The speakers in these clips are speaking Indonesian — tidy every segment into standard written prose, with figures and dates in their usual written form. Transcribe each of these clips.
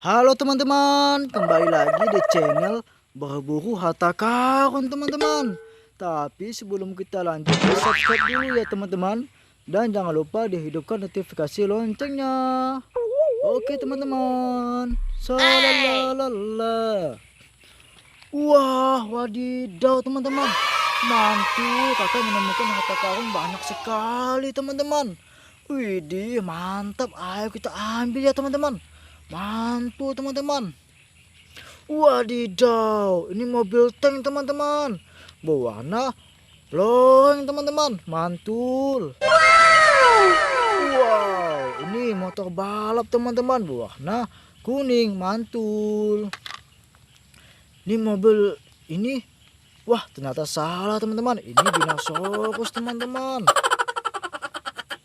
Halo teman-teman, kembali lagi di channel Berburu Harta Karun teman-teman. Tapi sebelum kita lanjut, subscribe dulu ya teman-teman. Dan jangan lupa dihidupkan notifikasi loncengnya. Oke teman-teman, salalala. Wah, wadidaw teman-teman. Mantul, kakak menemukan harta karun banyak sekali teman-teman. Widih, mantap. Ayo kita ambil ya teman-teman. Mantul teman-teman. Wadidaw, ini mobil tank teman-teman. Berwarna loreng teman-teman. Mantul. Wow, ini motor balap teman-teman. Berwarna kuning. Mantul. Ini mobil ini. Wah, ternyata salah teman-teman. Ini dinosaurus teman-teman.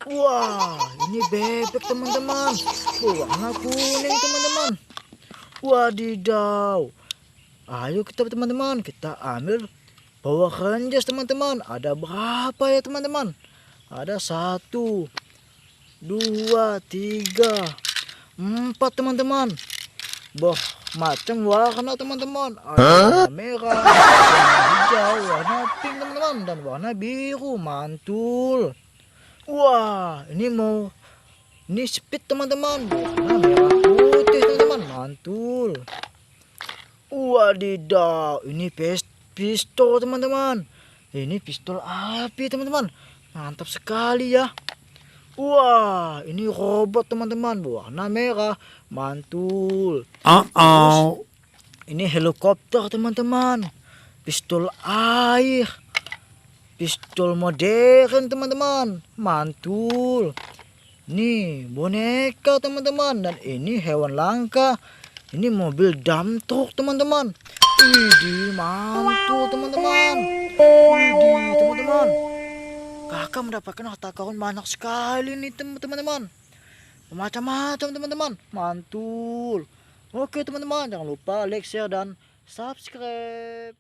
Wah, ini bebek teman-teman. Warna kuning teman-teman. Wadidaw. Ayo kita teman-teman, kita ambil Power Rangers teman-teman. Ada berapa ya teman-teman? Ada 1, 2, 3, 4 teman-teman. Boh, macam warna teman-teman. Ada warna merah, warna hijau, warna pink teman-teman, dan warna biru. Mantul. Wah, ini speed teman-teman. Warna merah putih teman-teman. Mantul. Wadidaw, ini pistol teman-teman. Ini pistol api teman-teman. Mantap sekali ya. Wah, ini robot teman-teman, warna merah. Mantul. Terus, ini helikopter teman-teman. Pistol air. Pistol modern teman-teman. Mantul. Nih boneka teman-teman. Dan ini hewan langka. Ini mobil dump truck teman-teman. Widih, mantul teman-teman. Widih teman-teman, kakak mendapatkan harta karun banyak sekali nih teman-teman. Macam-macam teman-teman. Mantul. Oke teman-teman, jangan lupa like, share, dan subscribe.